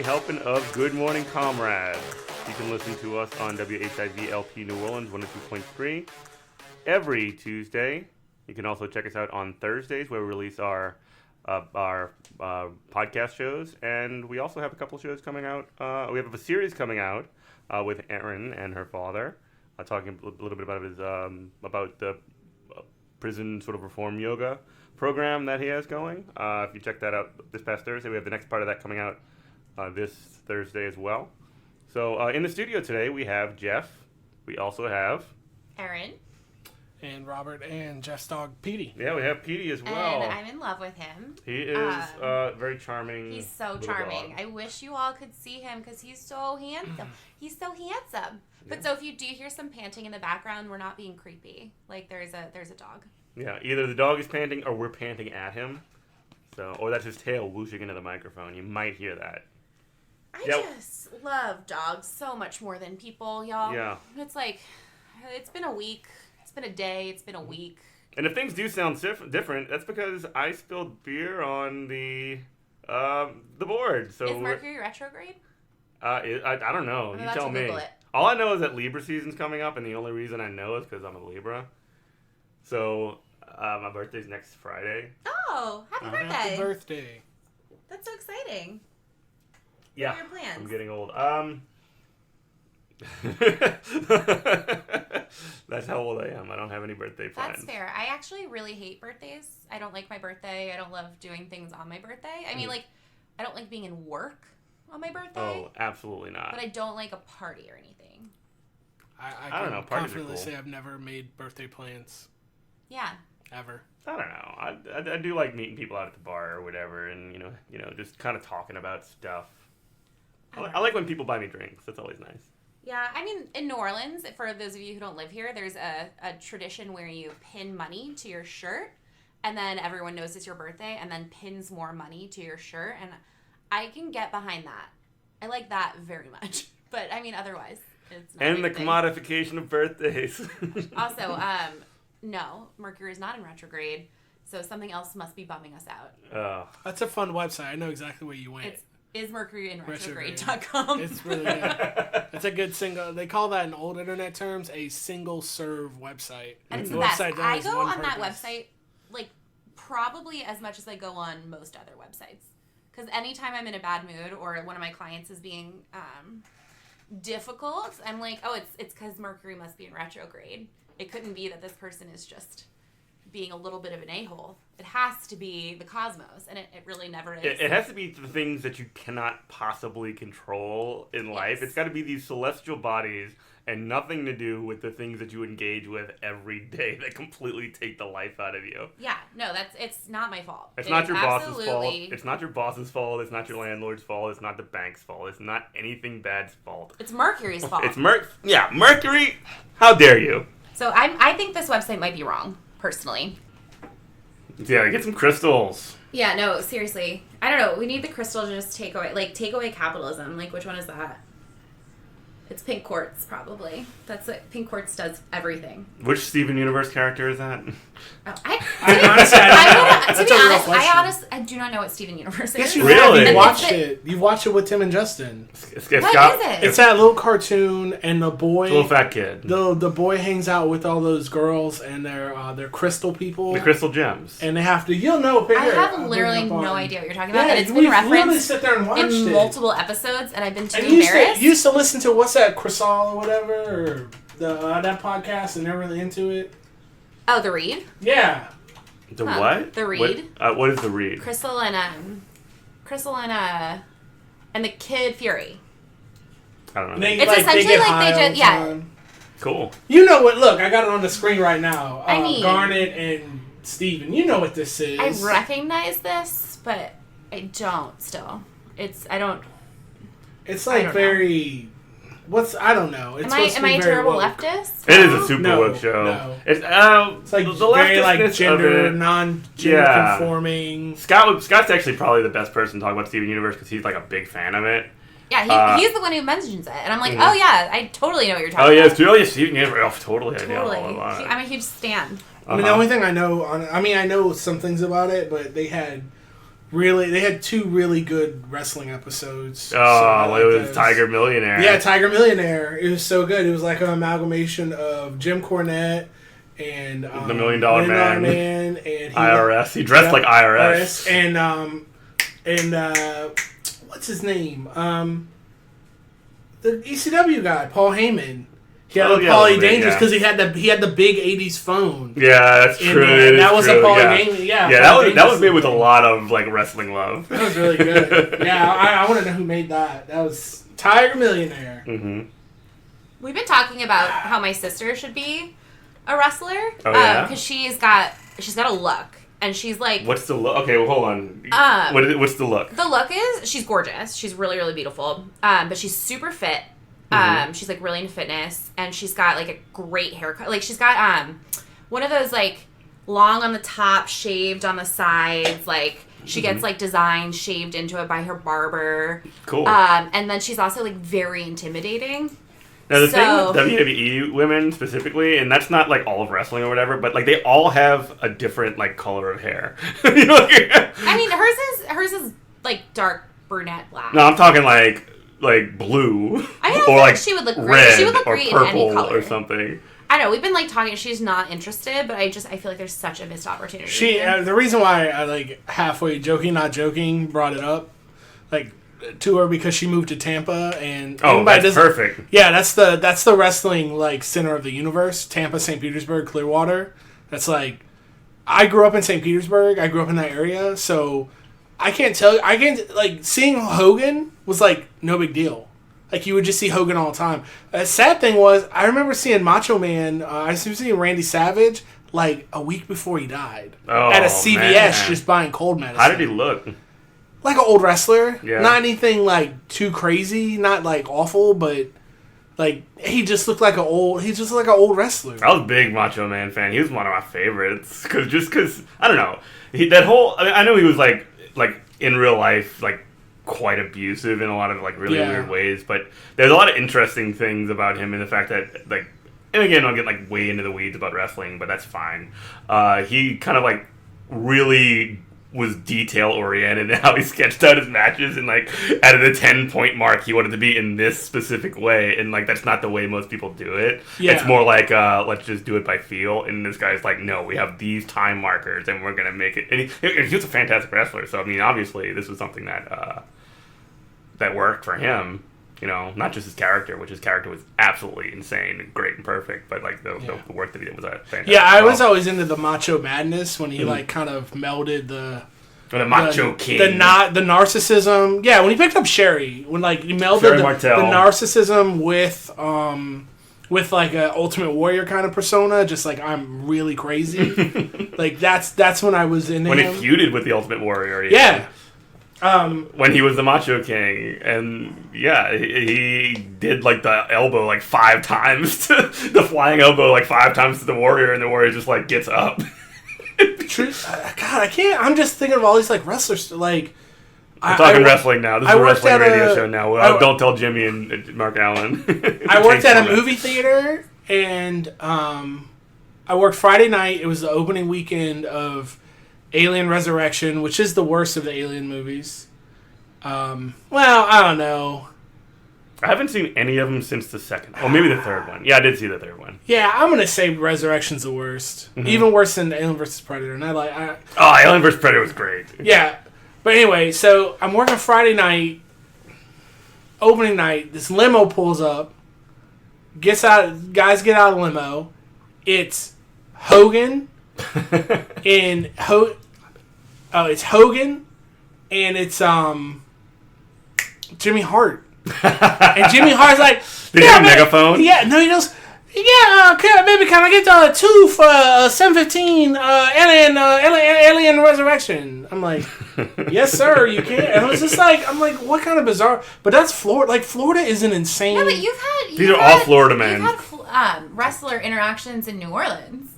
Helping of Good Morning Comrade. You can listen to us on WHIV LP New Orleans 102.3 every Tuesday. You can also check us out on Thursdays where we release our podcast shows, and we also have a couple shows coming out. We have a series coming out with Erin and her father, talking a little bit about his about the prison sort of reform yoga program that he has going. If you check that out this past Thursday, we have the next part of that coming out this Thursday as well. So in the studio today we have Jeff. We also have Erin. And Robert and Jeff's dog, Petey. Yeah, we have Petey as well. And I'm in love with him. He is very charming. He's so charming. Dog. I wish you all could see him because he's so handsome. He's so handsome. But yeah. So if you do hear some panting in the background, we're not being creepy. Like there's a dog. Yeah, either the dog is panting or we're panting at him. So, or that's his tail whooshing into the microphone. You might hear that. I just love dogs so much more than people, y'all. Yeah. It's like, it's been a week. It's been a day. It's been a week. And if things do sound different, that's because I spilled beer on the board. So is Mercury retrograde? I don't know. You tell me. All I know is that Libra season's coming up, and the only reason I know is because I'm a Libra. So my birthday's next Friday. Oh, happy birthday! Happy birthday! That's so exciting. Yeah, what are your plans? I'm getting old. That's how old I am. I don't have any birthday plans. That's fair. I actually really hate birthdays. I don't like my birthday. I don't love doing things on my birthday. I mean, like, I don't like being in work on my birthday. Oh, absolutely not. But I don't like a party or anything. I don't know. Parties confidently are cool. say I've never made birthday plans. Yeah. Ever. I don't know. I do like meeting people out at the bar or whatever, and you know, just kind of talking about stuff. I like when people buy me drinks. That's always nice. Yeah, I mean, in New Orleans, for those of you who don't live here, there's a tradition where you pin money to your shirt, and then everyone knows it's your birthday, and then pins more money to your shirt, and I can get behind that. I like that very much. But, I mean, otherwise, it's not and the commodification of birthdays. Also, no, Mercury is not in retrograde, so something else must be bumming us out. That's a fun website. I know exactly where you went. It's ismercuryinretrograde.com. It's really good. It's a good single. They call that in old internet terms a single serve website. And it's the best. I go on that website like probably as much as I go on most other websites. Because anytime I'm in a bad mood or one of my clients is being difficult, I'm like, oh, it's because Mercury must be in retrograde. It couldn't be that this person is just being a little bit of an a-hole. It has to be the cosmos, and it really never is. It has to be the things that you cannot possibly control in life. It's got to be these celestial bodies and nothing to do with the things that you engage with every day that completely take the life out of you. Yeah, no, it's not my fault. It's not your boss's fault. It's not your boss's fault. It's not your landlord's fault. It's not the bank's fault. It's not anything bad's fault. It's Mercury's fault. It's Mercury. How dare you? So I think this website might be wrong, personally. Yeah, get some crystals. Yeah, no, seriously. I don't know. We need the crystal to just take away capitalism. Like, which one is that? It's pink quartz, probably. That's what pink quartz does. Everything. Which Steven Universe character is that? Oh, I do not know what Steven Universe is. Yes, you really? You watched it. You watched it with Tim and Justin. What is it? It's that little cartoon, and the boy, little fat kid. The boy hangs out with all those girls, and they're crystal people. The crystal gems. And they have to. You'll know. I have literally no idea what you're talking about, yeah, and it's been referenced sit there and watch in multiple episodes, and I've been too embarrassed. embarrassed. You used to listen to what's that, Crisol or whatever, or that podcast, and they're really into it. Oh, The Read? Yeah. The what? The Read. What is The Read? Crystal and the Kid Fury. I don't know. It's essentially like they just time. Cool. You know what? Look, I got it on the screen right now. I mean, Garnet and Steven. You know what this is. I recognize this, but I don't. Still, I don't. It's I like don't very. I don't know. It's am I a terrible leftist? It is a super No, woke show. no. It's like the very leftistness like of gender, it. non-gender Yeah. conforming. Scott's actually probably the best person to talk about Steven Universe because he's like a big fan of it. Yeah, he's the one who mentions it, and I'm like, Mhm. oh yeah, I totally know what you're Oh talking yeah, about. Steven Universe. Oh, totally. I know Totally. all about it. I'm a huge stan. I mean, the only thing I know I know some things about it, but they had two really good wrestling episodes. Oh, it was Tiger Millionaire. Yeah, Tiger Millionaire. It was so good. It was like an amalgamation of Jim Cornette and the $1 Million Man, and IRS. He dressed like IRS. and what's his name? The ECW guy, Paul Heyman. He had Paulie Dangerous because he had the big '80s phone. Yeah, that's true. And that was a Paulie Dangerous. Yeah, Yeah, that was made with a lot of like wrestling love. That was really good. Yeah, I want to know who made that. That was Tiger Millionaire. Mm-hmm. We've been talking about how my sister should be a wrestler. Oh yeah, because she's got a look, and she's like. What's the look? Okay, well hold on. What's the look? The look is she's gorgeous. She's really really beautiful. But she's super fit. She's like really into fitness, and she's got like a great haircut. Like she's got one of those like long on the top, shaved on the sides. Like she gets like designs shaved into it by her barber. Cool. And then she's also like very intimidating. Now the thing with WWE women specifically, and that's not like all of wrestling or whatever, but like they all have a different like color of hair. You know, I mean, hers is like dark brunette black. No, I'm talking like blue, I mean, I or feel like she would look great. red, She would look or great purple, in any color or something. I know we've been like talking. She's not interested, but I feel like there's such a missed opportunity. The reason why I like halfway joking, not joking, brought it up, like to her because she moved to Tampa and that's perfect. Yeah, that's the wrestling like center of the universe. Tampa, St. Petersburg, Clearwater. That's like I grew up in St. Petersburg. I grew up in that area, so I can't like seeing Hogan was like no big deal. Like you would just see Hogan all the time. The sad thing was I remember seeing Macho Man. I was seeing Randy Savage like a week before he died at a CVS man. just buying cold medicine. How did he look? Like an old wrestler. Yeah. Not anything like too crazy. Not like awful, but like he just looked like an old wrestler. I was a big Macho Man fan. He was one of my favorites because I don't know I know he was like in real life like quite abusive in a lot of like really weird ways, but there's a lot of interesting things about him and the fact that like, and again I'll get like way into the weeds about wrestling, but that's fine. He kind of like really was detail oriented in how he sketched out his matches, and like at the 10-point mark he wanted to be in this specific way, and like that's not the way most people do it. It's more like let's just do it by feel, and this guy's like, no, we have these time markers and we're gonna make it. And he was a fantastic wrestler, so I mean obviously this was something that that worked for him, you know, not just his character, which his character was absolutely insane and great and perfect, but like the work that he did was fantastic. Yeah, I was always into the Macho Madness when he like kind of melded the Macho King, the narcissism. Yeah, when he picked up Sherry, when like he melded the narcissism with like a Ultimate Warrior kind of persona, just like I'm really crazy. Like that's when I was into him. When he feuded with the Ultimate Warrior. Yeah. When he was the Macho King, and he did like the elbow like 5 times, the flying elbow like 5 times to the Warrior, and the Warrior just like gets up. God, I can't. I'm just thinking of all these like wrestlers. Like we're talking wrestling now. This is a wrestling radio show now. Don't tell Jimmy and Mark Allen. I worked at a movie theater, and I worked Friday night. It was the opening weekend of Alien Resurrection, which is the worst of the Alien movies. Well, I don't know. I haven't seen any of them since the second. Oh, maybe the third one. Yeah, I did see the third one. Yeah, I'm gonna say Resurrection's the worst. Mm-hmm. Even worse than Alien vs. Predator. And Alien vs. Predator was great. Yeah, but anyway, so I'm working Friday night, opening night. This limo pulls up, guys get out of the limo. It's Hogan. It's Hogan, and it's Jimmy Hart. And Jimmy Hart's like, did he have a megaphone? Yeah, no, he knows. Yeah, baby, can I get 2 for 7:15 Alien Resurrection? I'm like, yes, sir, you can. And it was just like, I'm like, what kind of bizarre? But that's Florida. Like, Florida is an insane. No, but These are all Florida men. You've had wrestler interactions in New Orleans.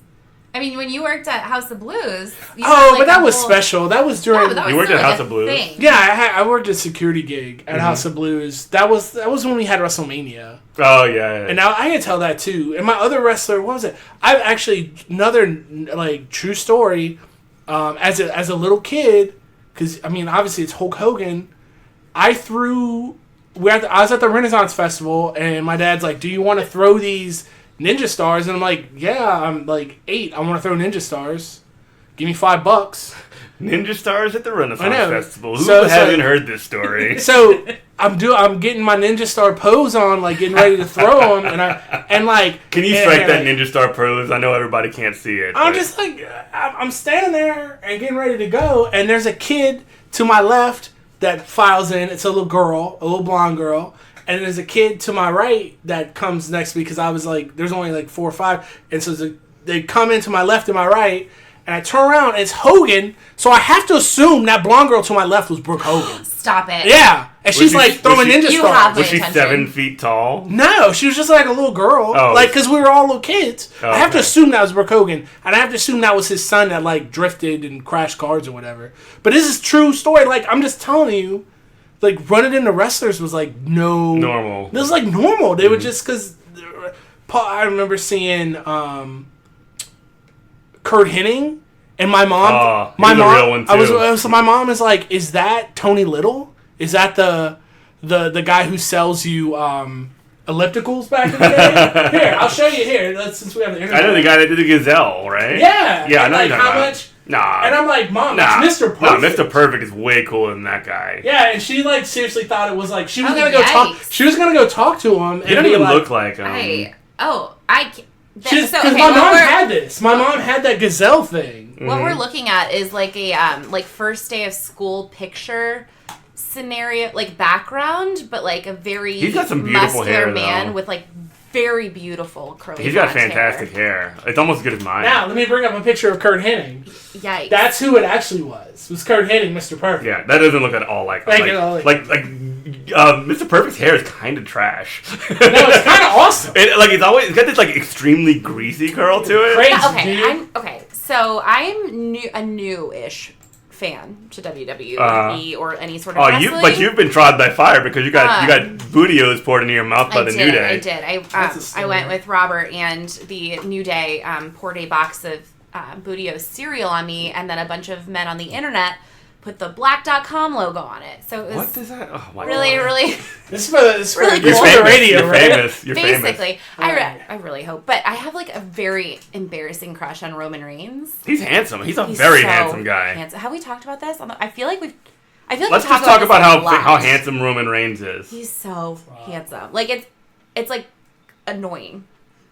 I mean, when you worked at House of Blues. But that was special. That was during. You worked at House of Blues. Thing. Yeah, I worked a security gig at House of Blues. That was when we had WrestleMania. Oh yeah. And now I can tell that too. And my other wrestler, what was it? I've actually another like true story. As a little kid, because I mean, obviously it's Hulk Hogan. I was at the Renaissance Festival, and my dad's like, "Do you want to throw these ninja stars?" And I'm like, "Yeah, I'm like 8. I want to throw ninja stars. Give me $5." Ninja stars at the Renaissance Festival. Who So hasn't heard this story? So I'm getting my ninja star pose on, like getting ready to throw them, and like. Can you strike that ninja star pose? I know everybody can't see it. I'm just like, I'm standing there and getting ready to go, and there's a kid to my left that files in. It's a little girl, a little blonde girl. And there's a kid to my right that comes next to me because I was like, there's only like 4 or 5. And so they come into my left and my right. And I turn around and it's Hogan. So I have to assume that blonde girl to my left was Brooke Hogan. Stop it. Yeah. And she's like throwing ninja stars. Was she 7 feet tall? No, she was just like a little girl. Oh. Like, because we were all little kids. Oh, I have to assume that was Brooke Hogan. And I have to assume that was his son that like drifted and crashed cars or whatever. But this is true story. Like, I'm just telling you. Like, running into wrestlers was like normal. It was like normal. They would just because I remember seeing Kurt Hennig and my mom. My mom. Real one too. So my mom is like, "Is that Tony Little? Is that the guy who sells you ellipticals back in the day?" Here, I'll show you here. Since we have the internet. I know the guy that did the Gazelle, right? Yeah. Yeah, I know like you're how talking much. about. Nah. And I'm like, Mom, it's Mr. Perfect. No, Mr. Perfect is way cooler than that guy. Yeah, and she like seriously thought it was like she was gonna go talk. She was gonna go talk to him. He doesn't even look like him. Because my mom had this. My mom had that Gazelle thing. What we're looking at is like a like first day of school picture scenario, like background, but like a very He's got some beautiful muscular hair, man though. with like very beautiful curly. He's got fantastic hair. It's almost as good as mine. Now let me bring up a picture of Kurt Hennig. Yikes! That's who it actually was. Was Kurt Hennig, Mr. Perfect? Yeah, that doesn't look at all like him. Mr. Perfect's hair is kind of trash. No, it's kind of awesome. It's got this like extremely greasy curl to it. Crazy, So I'm a new-ish fan to WWE or any sort of wrestling. You've been trod by fire because you got Bootios poured into your mouth by the New Day. I did. I went with Robert and the New Day poured a box of Bootios cereal on me, and then a bunch of men on the internet put the black.com logo on it. So it was what is that? Oh my really, God. really. This is for really the cool. radio, You're right? famous. You're Basically, famous. I really hope. But I have like a very embarrassing crush on Roman Reigns. He's handsome. He's a very so handsome guy. Have we talked about this? I feel like Let's just talk about how handsome Roman Reigns is. He's so handsome. Like it's like annoying.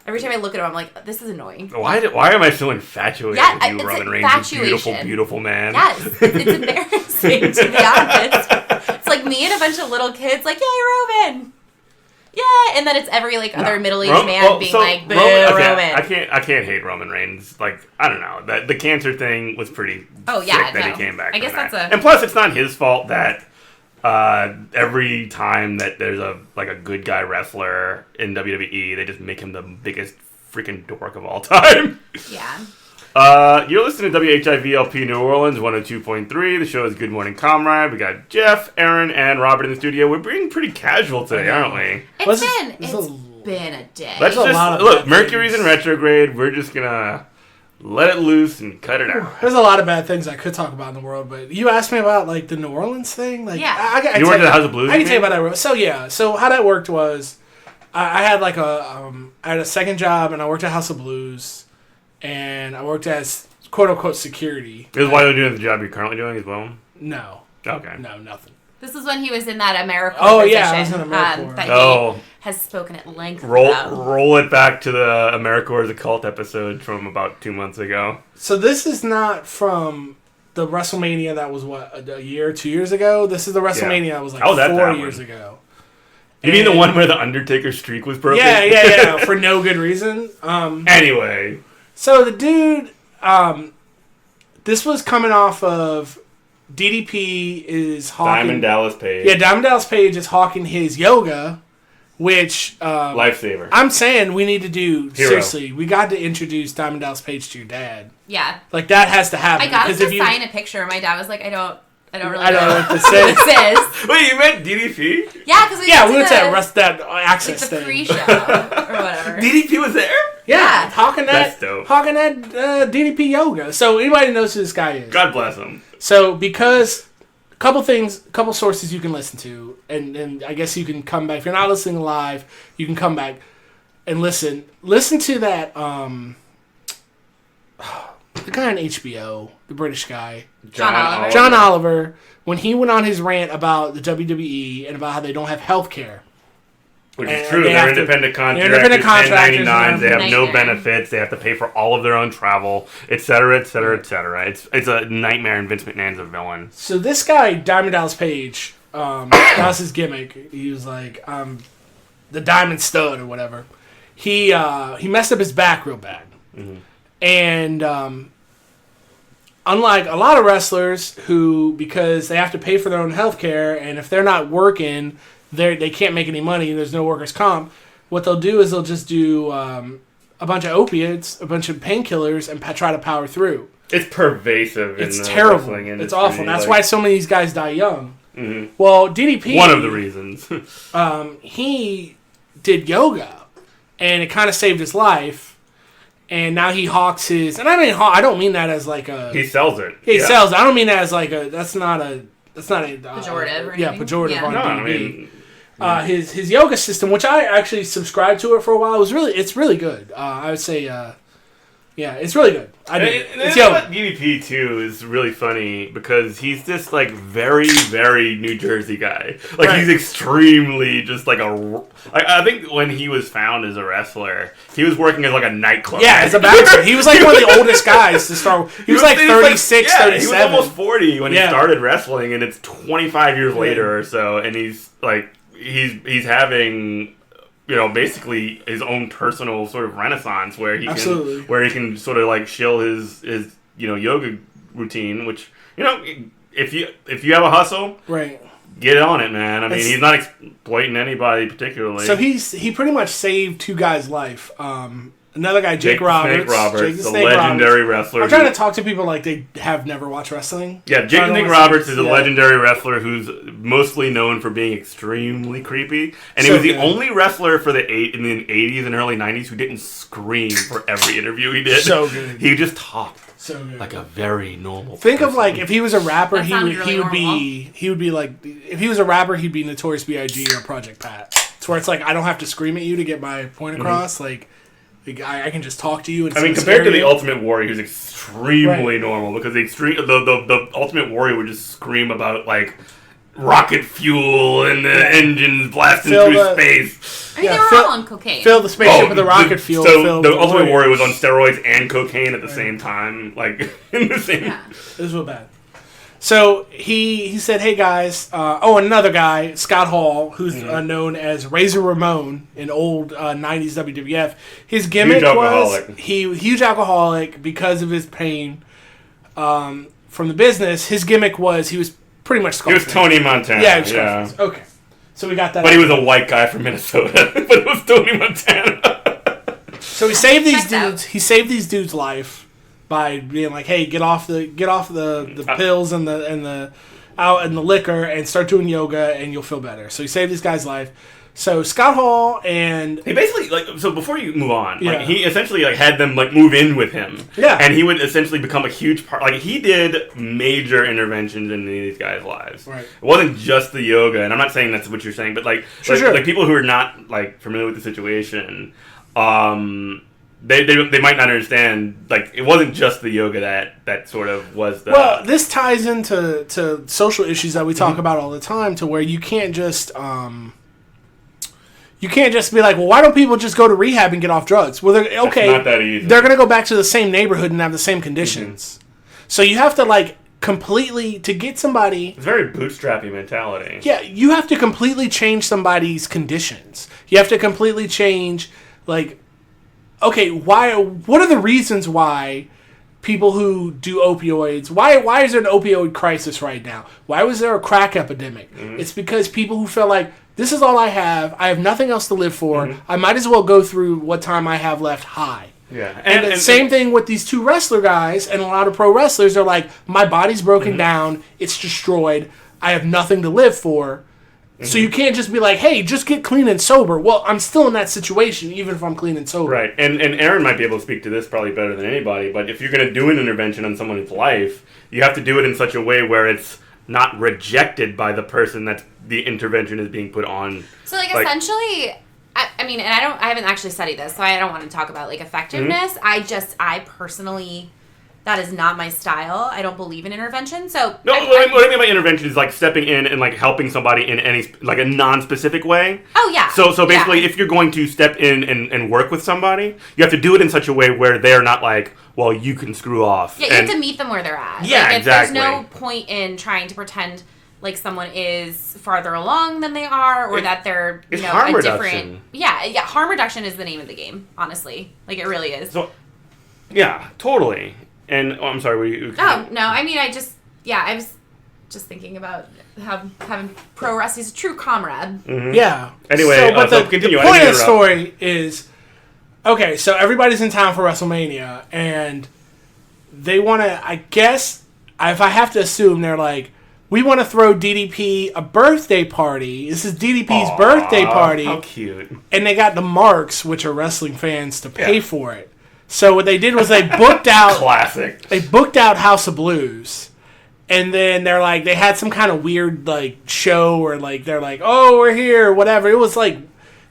Every time I look at him, I'm like, this is annoying. Why am I so infatuated with you, Roman Reigns? You beautiful, beautiful man. Yes, it's embarrassing to be honest. It's like me and a bunch of little kids, like, yay, Roman! Yeah, and then it's every like other middle-aged man being like, boo, Roman. I can't hate Roman Reigns. Like, I don't know. The cancer thing was pretty sick that he came back. I guess that's And plus, it's not his fault that every time that there's a good guy wrestler in WWE, they just make him the biggest freaking dork of all time. Yeah. You're listening to WHIVLP New Orleans 102.3. The show is Good Morning Comrade. We got Jeff, Aaron, and Robert in the studio. We're being pretty casual today, aren't we? It's been a day. Let's just look. Mercury's in retrograde. We're just gonna let it loose and cut it out. There's a lot of bad things I could talk about in the world, but you asked me about like the New Orleans thing. Like, yeah. You worked at the House of Blues. I can tell you about that. So how that worked was, I had like I had a second job and I worked at House of Blues, and I worked as quote unquote security. This is why you're doing the job you're currently doing as well. No. Okay. No, nothing. This is when he was in that AmeriCorps position. Yeah, I was in AmeriCorps. That he has spoken at length about. Roll it back to the AmeriCorps the Cult episode from about 2 months ago. So this is not from the WrestleMania that was, a year, 2 years ago? This is the WrestleMania that was like 4 years ago. You mean the one where the Undertaker streak was broken? Yeah, for no good reason. Anyway. So the dude, this was coming off of DDP is hawking... Diamond Dallas Page. Yeah, Diamond Dallas Page is hawking his yoga, which... Lifesaver. I'm saying we need to do... Hero. Seriously, we got to introduce Diamond Dallas Page to your dad. Yeah. Like, that has to happen. I got him to sign a picture. My dad was like, I don't really know what this is. Wait, you meant DDP? Yeah, because we went to that access like the thing. pre-show or whatever. DDP was there? Yeah, hawking That's dope. that DDP yoga. So anybody knows who this guy is. God bless him. So because a couple sources you can listen to, and I guess you can come back if you're not listening live. You can come back and listen. Listen to that. The guy on HBO, the British guy, John Oliver, when he went on his rant about the WWE and about how they don't have health care. Which is true. They're independent contractors. 1099s. They have no benefits. They have to pay for all of their own travel, etc., etc., etc. It's a nightmare, and Vince McMahon's a villain. So this guy, Diamond Dallas Page, that was his gimmick. He was like the Diamond Stud or whatever. He messed up his back real bad. Mm-hmm. And unlike a lot of wrestlers who, because they have to pay for their own health care, and if they're not working, they can't make any money, and there's no workers' comp, what they'll do is they'll just do a bunch of opiates, a bunch of painkillers, and try to power through. It's pervasive. It's terrible. It's awful. That's why so many of these guys die young. Mm-hmm. Well, DDP... One of the reasons. he did yoga, and it kind of saved his life. And now he hawks his... And I don't mean that as like a... He sells it. He sells it. I don't mean that as like a... That's not a... pejorative or anything? Yeah, pejorative on no, DDP. His yoga system, which I actually subscribed to it for a while, it's really good. I would say... it's really good. It's yoga. DDP too is really funny because he's this like very, very New Jersey guy. Like he's extremely just like I think when he was found as a wrestler, he was working as like a nightclub. Yeah, as a bouncer. He was like one of the oldest guys to start. He was like 36, 37. He was almost 40 when he started wrestling, and it's 25 years later or so, and he's like he's having. Basically his own personal sort of renaissance where he can sort of like shill his yoga routine, which if you have a hustle, right, get on it, man. I mean, he's not exploiting anybody particularly. So he pretty much saved two guys' life. Another guy, Jake Roberts, the legendary wrestler. I'm trying to talk to people like they have never watched wrestling. Yeah, Jake Roberts is a legendary wrestler who's mostly known for being extremely creepy, and he was the only wrestler in the 80s and early 90s who didn't scream for every interview he did. So good. He just talked. So good. Like a very normal Think person. of like if he was a rapper, he would be like if he was a rapper, he'd be Notorious B.I.G. or Project Pat. It's where it's like I don't have to scream at you to get my point across. Like I can just talk to you. And compared to the Ultimate Warrior, he was extremely normal because the Ultimate Warrior would just scream about like rocket fuel and the engines blasting through space. I mean, they were all on cocaine. Fill the spaceship with the rocket fuel. So the Ultimate Warrior was on steroids and cocaine at the same time, like in the same. Yeah. It was real bad. So he said, "Hey guys, another guy, Scott Hall, who's known as Razor Ramon in old '90s WWF. His gimmick was huge alcoholic because of his pain from the business. His gimmick was he was pretty much Scarface. He was Tony Montana. Yeah, he was Scarface. Okay, so we got that. But he was a white guy from Minnesota. But it was Tony Montana. So he saved these dudes. He saved these dudes' life. By being like, hey, get off the pills and the liquor and start doing yoga and you'll feel better. So he saved this guy's life. So Scott Hall and he basically so before you move on, he essentially had them move in with him. Yeah. And he would essentially become a huge part. Like he did major interventions in these guys' lives. Right. It wasn't just the yoga, and I'm not saying that's what you're saying, but like people who are not familiar with the situation, They might not understand, it wasn't just the yoga that sort of was the... Well, this ties into social issues that we talk about all the time, to where you can't just be like, well, why don't people just go to rehab and get off drugs? Well, That's not that easy. They're going to go back to the same neighborhood and have the same conditions. Mm-hmm. So you have to, completely to get somebody. It's very bootstrappy mentality. Yeah, you have to completely change somebody's conditions. You have to completely change, like, okay, why? What are the reasons why people who do opioids? Why is there an opioid crisis right now? Why was there a crack epidemic? Mm-hmm. It's because people who feel like this is all I have nothing else to live for. Mm-hmm. I might as well go through what time I have left high. Yeah, and the same thing with these two wrestler guys and a lot of pro wrestlers are like, my body's broken down, it's destroyed, I have nothing to live for. So you can't just be like, hey, just get clean and sober. Well, I'm still in that situation, even if I'm clean and sober. Right, and Aaron might be able to speak to this probably better than anybody, but if you're going to do an intervention on someone's life, you have to do it in such a way where it's not rejected by the person that the intervention is being put on. So, like essentially... I mean, and I haven't actually studied this, so I don't want to talk about, like, effectiveness. I personally, that is not my style. I don't believe in intervention, so... No, what I mean by intervention is, like, stepping in and, like, helping somebody in any, like, a non-specific way. Oh, yeah. So basically, if you're going to step in and work with somebody, you have to do it in such a way where they're not like, well, you can screw off. Yeah, you have to meet them where they're at. Yeah, like, exactly. There's no point in trying to pretend... like someone is farther along than they are, or that they're harm a different. Reduction. Yeah, harm reduction is the name of the game. Honestly, like it really is. So, yeah, totally. And I'm sorry, were you? Oh no, I mean, I was just thinking about having pro wrestling is a true comrade. Mm-hmm. Yeah. Anyway, but the continue. point of the story is, okay, so everybody's in town for WrestleMania, and they want to. I guess if I have to assume, they're like, we want to throw DDP a birthday party. This is DDP's birthday party. How cute. And they got the marks, which are wrestling fans, to pay for it. So what they did was they booked out... Classic. They booked out House of Blues. And then they're like, they had some kind of weird, like, show where, like, they're like, oh, we're here, whatever. It was like,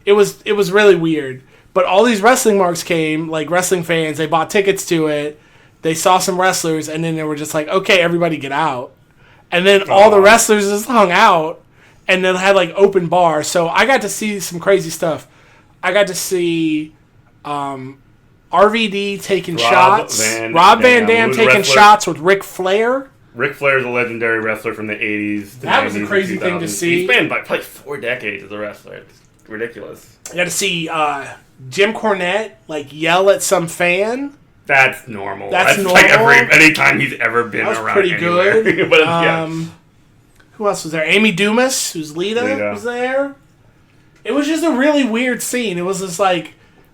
it was really weird. But all these wrestling marks came, like, wrestling fans, they bought tickets to it. They saw some wrestlers, and then they were just like, okay, everybody get out. And then all the wrestlers just hung out and then had, like, open bars. So I got to see some crazy stuff. I got to see RVD taking shots. Rob Van Dam taking shots with Ric Flair. Ric Flair is a legendary wrestler from the 80s. That was a crazy thing to see. He's been like 4 decades as a wrestler. It's ridiculous. I got to see Jim Cornette, like, yell at some fan. That's normal. That's normal. Like anytime he's ever been around. That's pretty anywhere. good. But, who else was there? Amy Dumas, who's Lita, was there. It was just a really weird scene. It was just like,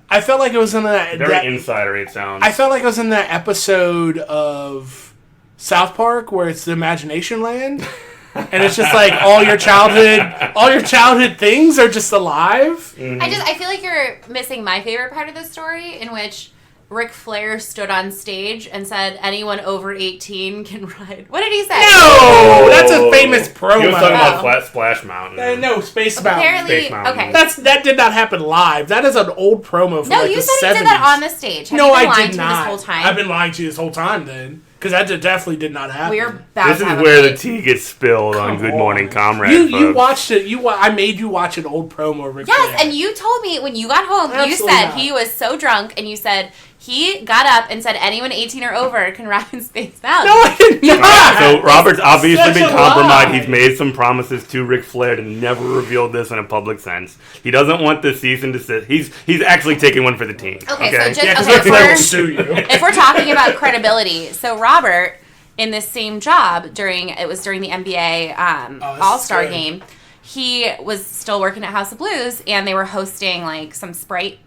I felt like it was in that... Very insidery, it sounds. I felt like I was in that episode of South Park where it's the Imagination Land. And it's just like all your childhood things are just alive. Mm-hmm. I feel like you're missing my favorite part of the story, in which Ric Flair stood on stage and said, anyone over 18 can ride. What did he say? No! That's a famous promo. He was talking about Flat Splash Mountain. No, Space Mountain. Apparently, Space Mountain. Okay. That did not happen live. That is an old promo from No, like you the said 70s. he did that on the stage. Have No, you been I lying did to not. me this whole time? I've been lying to you this whole time then. Because that definitely did not happen. We're about This to is have where a the fight. tea gets spilled on Good Morning Comrade. You watched it. I made you watch an old promo. Ric Yes, Flair. and you told me when you got home, Absolutely you said not. he was so drunk, and you said he got up and said anyone 18 or over can ride in Space Mountain. No, I did not. So Robert's obviously Such been a compromised. lie. He's made some promises to Ric Flair to never reveal this in a public sense. He doesn't want this cease and desist. He's actually taking one for the team. Okay, so just Yeah, 'cause okay, Ric Flair will if sue you. we're talking about credibility, so Robert, in this same job during the NBA All-Star good. game, he was still working at House of Blues, and they were hosting like some Sprite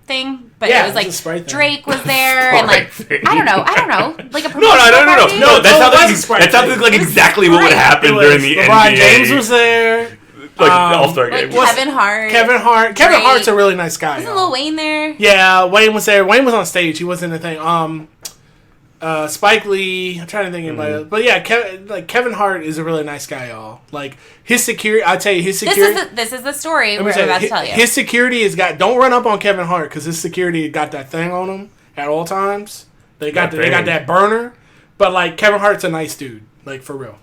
thing, but Yeah, it was it was a like Sprite thing. Drake was there, and like Sprite thing. I don't know, like a No, party? No, that sounds it like was a Sprite that sounds thing. like exactly what would happen during the LeBron NBA. James was there. Like the All-Star like game. Kevin Hart. Kevin Drake. Hart's a really nice guy. Wasn't y'all. Lil Wayne there? Yeah, Wayne was there. Wayne was on stage. He wasn't a thing. Spike Lee. I'm trying to think of anybody else. But yeah, Kevin Hart is a really nice guy, y'all. Like his security. I'll tell you, his security. This is the story Let we're me about to tell you. His security has got. Don't run up on Kevin Hart because his security got that thing on him at all times. They got that burner. But like Kevin Hart's a nice dude. Like for real.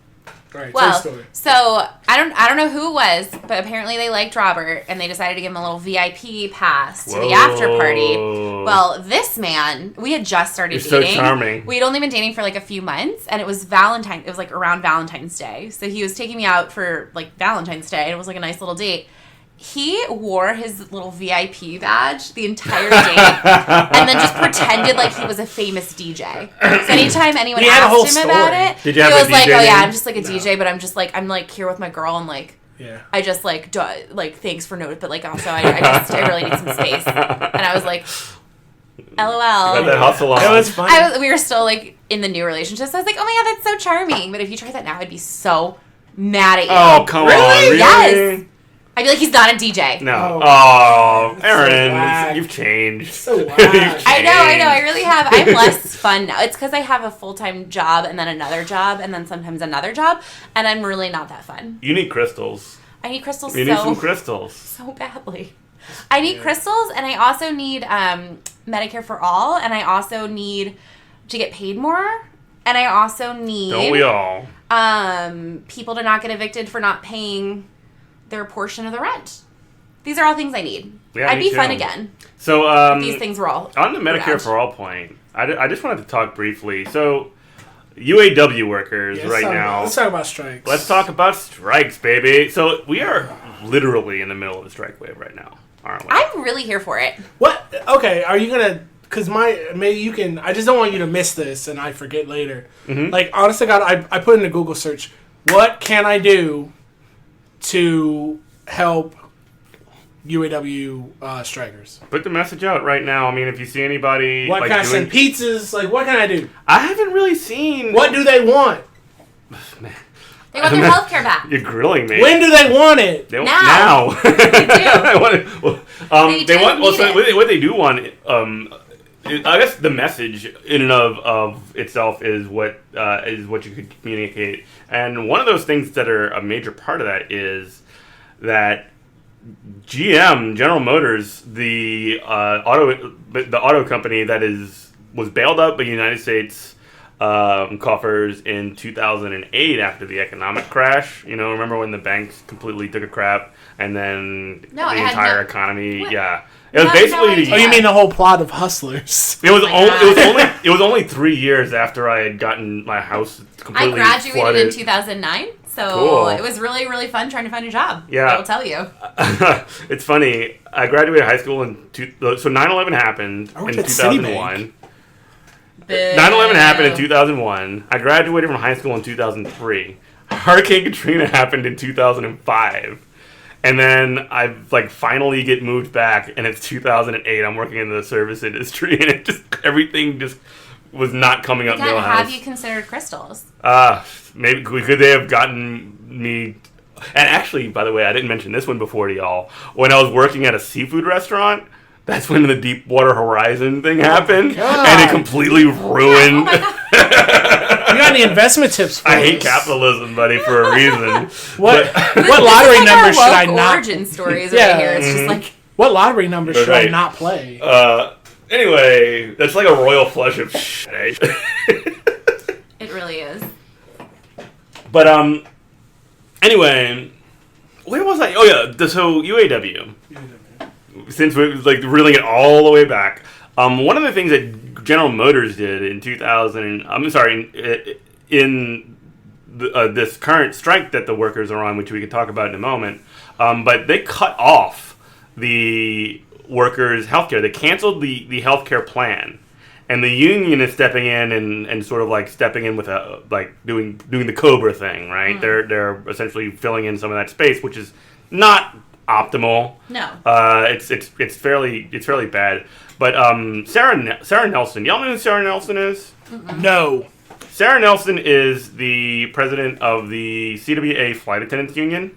Right. Well, Toy Story. so I don't know who it was, but apparently they liked Robert and they decided to give him a little VIP pass to the after party. Well, this man, we had just started You're dating. so charming. We'd only been dating for like a few months, and it was Valentine. It was like around Valentine's Day, so he was taking me out for like Valentine's Day, and it was like a nice little date. He wore his little VIP badge the entire date and then just pretended like he was a famous DJ. So anytime anyone asked him about it, Did you he have was a like, DJ "Oh yeah, name? I'm just like a DJ, but I'm like here with my girl and like Yeah. I just like do, like thanks for note, but like also I really need some space." And I was like, "LOL." Got that hustle on. It was funny. We were still like in the new relationship, so I was like, "Oh my god, that's so charming." But if you tried that now, I'd be so mad at you. Oh, come on. Really? Yes. I'd be like, he's not a DJ. No. Oh. Oh, Aaron, whack. you've changed. So You've whack. I know, changed. I really have. I'm less fun now. It's because I have a full-time job and then another job and then sometimes another job, and I'm really not that fun. You need crystals. I need crystals You need some crystals. so badly. I need crystals, and I also need Medicare for all, and I also need to get paid more, and I also need Don't we all? people to not get evicted for not paying their portion of the rent. These are all things I need. Yeah, I'd me be fun too. again. So, If these things were all on the Medicare around. for All point, I just wanted to talk briefly. So, UAW workers Yeah, right now. Let's talk about strikes. Let's talk about strikes, baby. So, we are literally in the middle of a strike wave right now, aren't we? I'm really here for it. What? Okay, are you gonna? Because maybe you can. I just don't want you to miss this, and I forget later. Mhm. Like, honest to God, I put in a Google search. What can I do to help UAW strikers? Put the message out right now. I mean, if you see anybody What like can I doing, send pizzas? Like, what can I do? I haven't really seen. What do they want? Man, They want their health care back. you're grilling me. When do they want it? They want, Now. They do. I want it, They they do want. Well, need so it. what they do want. I guess the message in and of itself is what you could communicate, and one of those things that are a major part of that is that GM, General Motors, the auto company that was bailed out by the United States coffers in 2008 after the economic crash. You know, remember when the banks completely took a crap and then No, I the had entire no- economy, What? yeah. It was No basically idea. Oh, you mean the whole plot of Hustlers? it was Oh my only God. it was only 3 years after I had gotten my house I completely graduated flooded. in 2009, so Cool. it was really, really fun trying to find a job. Yeah. I will tell you. It's funny. I graduated high school so 9/11 happened I in worked at 2001. Boo. 9/11 happened in 2001. I graduated from high school in 2003. Hurricane Katrina happened in 2005. And then I finally get moved back, and it's 2008. I'm working in the service industry, and everything just was not coming up. Again, Millhouse. have you considered crystals? Maybe could they have gotten me? And actually, by the way, I didn't mention this one before to y'all. When I was working at a seafood restaurant, that's when the Deepwater Horizon thing happened, God. and it completely ruined. You got any investment tips for I hate us? capitalism, buddy, for a reason. What But- what lottery This is like number our should I woke not? Origin stories Yeah. right here. It's just Mhm. like What lottery number should Right. I not play? Anyway, that's like a royal flush of shit. it really is. But anyway, where was I? Oh yeah, so UAW. Since we're reeling it all the way back, one of the things that General Motors did in 2000, in this current strike that the workers are on, which we could talk about in a moment, but they cut off the workers' healthcare. They canceled the healthcare plan, and the union is stepping in and sort of stepping in with doing the Cobra thing, right? Mm. They're essentially filling in some of that space, which is not optimal. No. It's fairly bad. But Sarah Nelson, y'all know who Sarah Nelson is? No. Sarah Nelson is the president of the CWA Flight Attendants Union.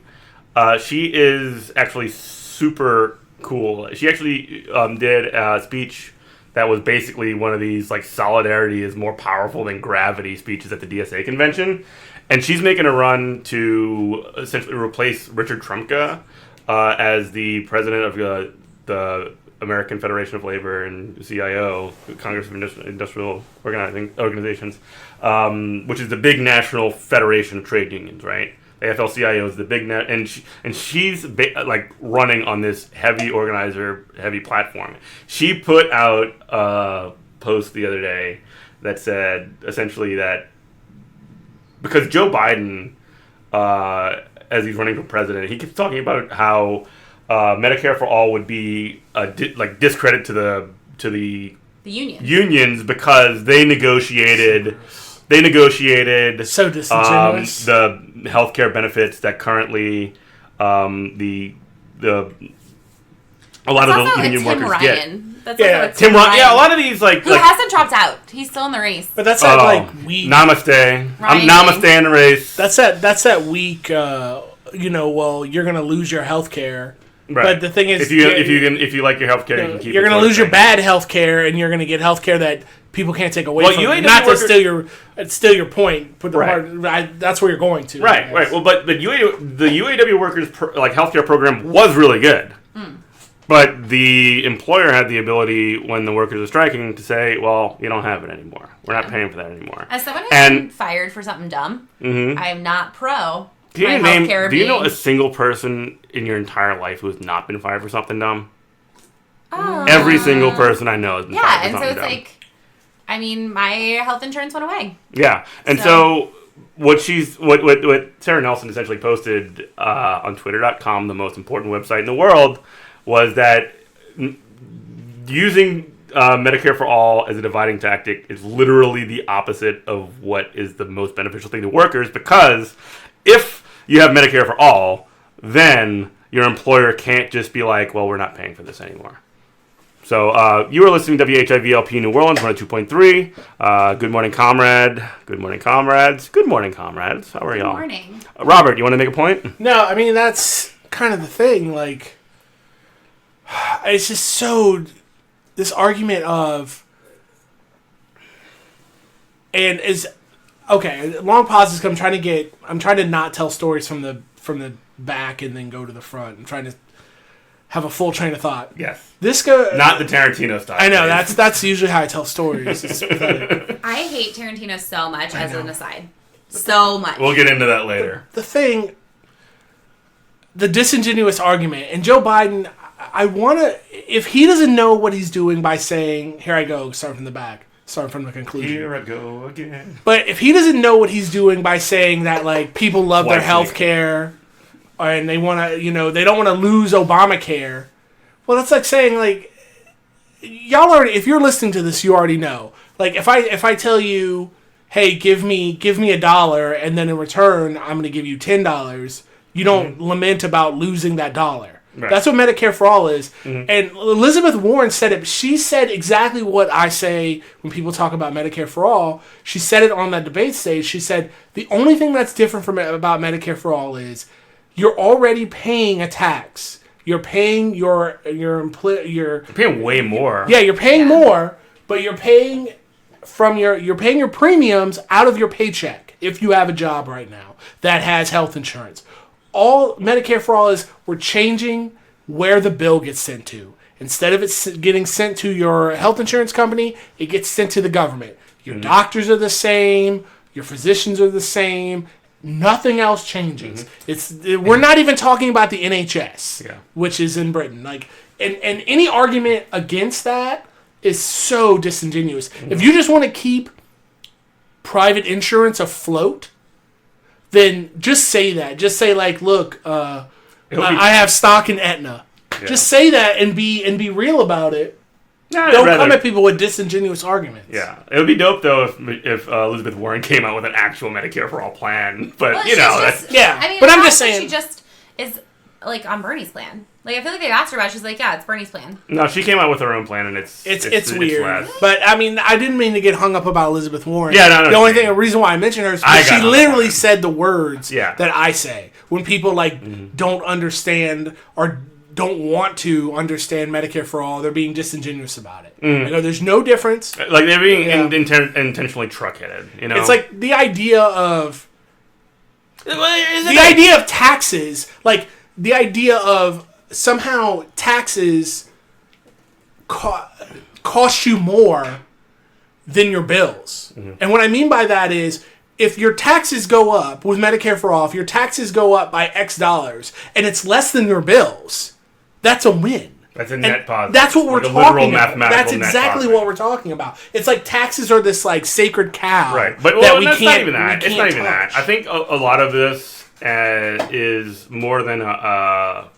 She is actually super cool. She actually did a speech that was basically one of these solidarity is more powerful than gravity speeches at the DSA convention. And she's making a run to essentially replace Richard Trumka as the president of the American Federation of Labor and CIO, Congress of Industrial Organizations, which is the big national federation of trade unions, right? The AFL-CIO is the big and she's like running on this heavy platform. She put out a post the other day that said essentially that because Joe Biden, as he's running for president, he keeps talking about how Medicare for All would be a discredit to the unions because they negotiated so disingenuous. the healthcare benefits that currently a lot of the union workers get. That's Tim Ryan. Yeah, a lot of these who hasn't dropped out. He's still in the race. But that's that weak. Namaste. I'm namaste in the race. That's that weak. Well, you're gonna lose your health care. Right. But the thing is, if you like your health care, you can keep it. You're gonna lose your bad health care, and you're gonna get health care that people can't take away from you. UAW Not to steal your point. Put the that's where you're going to. Right. Well, but the UAW workers healthcare program was really good. But the employer had the ability, when the workers are striking, to say, well, you don't have it anymore. We're not paying for that anymore. As someone who's been fired for something dumb, I am not pro. Do you know a single person in your entire life who has not been fired for something dumb? Every single person I know has been fired for something dumb. Yeah, and so it's my health insurance went away. Yeah, and so what Sarah Nelson essentially posted on Twitter.com, the most important website in the world, was that using Medicare for All as a dividing tactic is literally the opposite of what is the most beneficial thing to workers, because if you have Medicare for All, then your employer can't just be like, well, we're not paying for this anymore. So you are listening to WHIVLP New Orleans 102.3. Good morning, comrade. Good morning, comrades. Good morning, comrades. How are y'all? Good morning. Robert, you want to make a point? No, that's kind of the thing. It's just so... This argument of... And is... Okay, long pauses. I'm trying to not tell stories from the back and then go to the front. I'm trying to have a full train of thought. Yes. Not the Tarantino style. I know, that's usually how I tell stories. It's pathetic. I hate Tarantino so much as an aside. So much. We'll get into that later. The disingenuous argument, and Joe Biden, if he doesn't know what he's doing by saying, here I go, starting from the back, starting from the conclusion. Here I go again. But if he doesn't know what he's doing by saying that, people love their health care, and they want to, they don't want to lose Obamacare, well, that's like saying, y'all already, if you're listening to this, you already know. If I tell you, hey, give me $1, and then in return, I'm going to give you $10, you don't lament about losing that dollar. Right. That's what Medicare for All is. Mm-hmm. And Elizabeth Warren said it. She said exactly what I say when people talk about Medicare for All. She said it on that debate stage. She said, the only thing that's different about Medicare for All is you're already paying a tax. You're paying you're paying way more. Yeah, you're paying more, but you're paying you're paying your premiums out of your paycheck if you have a job right now that has health insurance. All Medicare for All is, we're changing where the bill gets sent to. Instead of it getting sent to your health insurance company, it gets sent to the government. Your doctors are the same. Your physicians are the same. Nothing else changes. We're not even talking about the NHS, which is in Britain. And any argument against that is so disingenuous. If you just want to keep private insurance afloat, then just say that. Just say look, I have stock in Aetna. Yeah. Just say that and be real about it. Don't come at people with disingenuous arguments. Yeah, it would be dope though if Elizabeth Warren came out with an actual Medicare for All plan. But I'm just saying she just is on Bernie's plan. I feel like they asked her about it. She's like, yeah, it's Bernie's plan. No, she came out with her own plan, and it's weird. But I didn't mean to get hung up about Elizabeth Warren. Yeah, no. The reason why I mentioned her is because she literally said the words that I say when people don't understand or don't want to understand Medicare for All. They're being disingenuous about it. There's no difference. They're being intentionally truck-headed. It's the idea of taxes. The idea of somehow taxes cost you more than your bills. Mm-hmm. And what I mean by that is, if your taxes go up with Medicare for All, if your taxes go up by X dollars and it's less than your bills, that's a win. That's a net positive. That's what we're talking about. That's exactly what we're talking about. It's like taxes are this like sacred cow, right? But that's not even that. It's not even that. I think a lot of this is more than a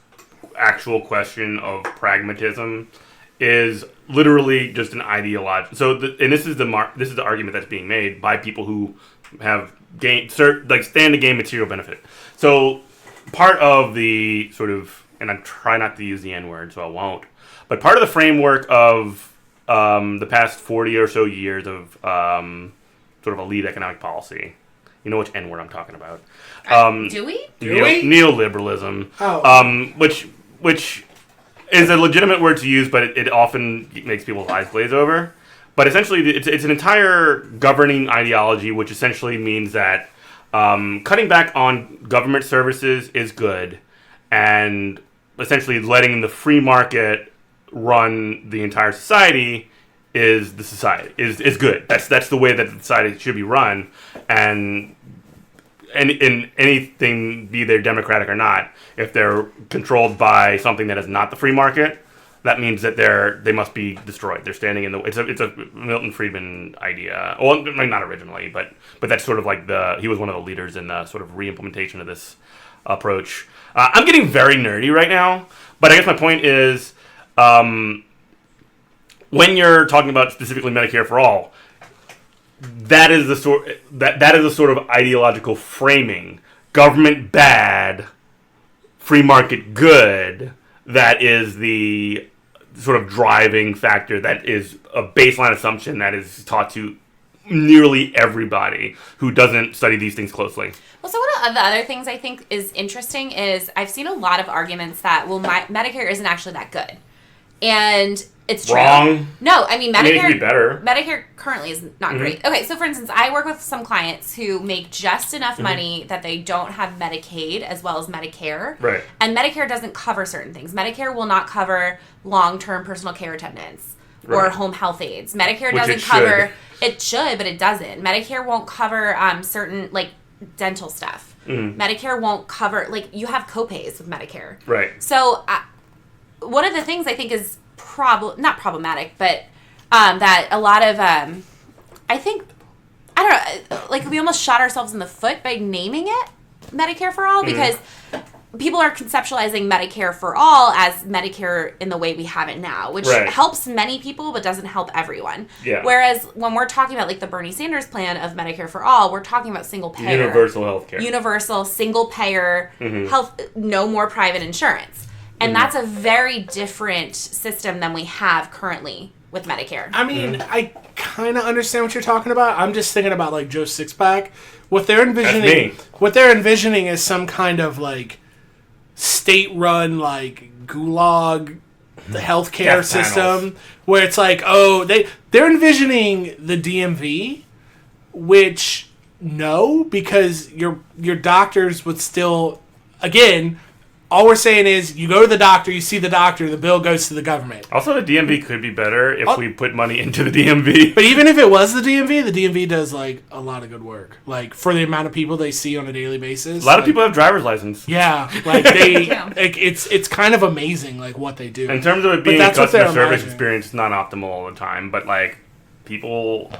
actual question of pragmatism. Is literally just an ideology. So, and this is the argument that's being made by people who have stand to gain material benefit. So, part of the sort of, and I try not to use the N word, so I won't. But part of the framework of the past 40 or so years of sort of elite economic policy. You know which N word I'm talking about. Do we? Neoliberalism. Oh. Which is a legitimate word to use, but it often makes people's eyes glaze over. But essentially, it's an entire governing ideology, which essentially means that cutting back on government services is good, and essentially letting the free market run the entire society is good. That's the way that the society should be run, and in anything, be they democratic or not, if they're controlled by something that is not the free market, that means that they must be destroyed. They're standing in the. It's a Milton Friedman idea. Well, not originally, but that's sort of like he was one of the leaders in the sort of re-implementation of this approach. I'm getting very nerdy right now, but I guess my point is, when you're talking about specifically Medicare for All, that is the sort of ideological framing. Government bad, free market good. That is the sort of driving factor. That is a baseline assumption that is taught to nearly everybody who doesn't study these things closely. Well, so one of the other things I think is interesting is I've seen a lot of arguments that, Medicare isn't actually that good. And it's true. Wrong. No, I mean, Medicare... it could be better. Medicare currently is not great. Okay, so for instance, I work with some clients who make just enough money that they don't have Medicaid as well as Medicare. Right. And Medicare doesn't cover certain things. Medicare will not cover long-term personal care attendants or home health aides. Medicare doesn't cover... It should, but it doesn't. Medicare won't cover certain, like, dental stuff. Medicare won't cover... Like, you have copays with Medicare. Right. So... one of the things I think is not problematic, but that a lot of I don't know, like we almost shot ourselves in the foot by naming it Medicare for All because people are conceptualizing Medicare for All as Medicare in the way we have it now, which helps many people but doesn't help everyone. Yeah. Whereas when we're talking about like the Bernie Sanders plan of Medicare for All, we're talking about single payer, universal healthcare, universal single payer health, no more private insurance. And that's a very different system than we have currently with Medicare. I mean, I kind of understand what you're talking about. I'm just thinking about like Joe Sixpack. What they're envisioning is some kind of like state-run like gulag healthcare system where it's like, they're envisioning the DMV, which no, because your doctors would still, again. All we're saying is you go to the doctor, you see the doctor, the bill goes to the government. Also, the DMV could be better if we put money into the DMV. But even if it was the DMV does like a lot of good work. Like for the amount of people they see on a daily basis. A lot of people have driver's license. Yeah, like they, like, it's kind of amazing like what they do. In terms of it being a customer service experience, it's not optimal all the time. But like people,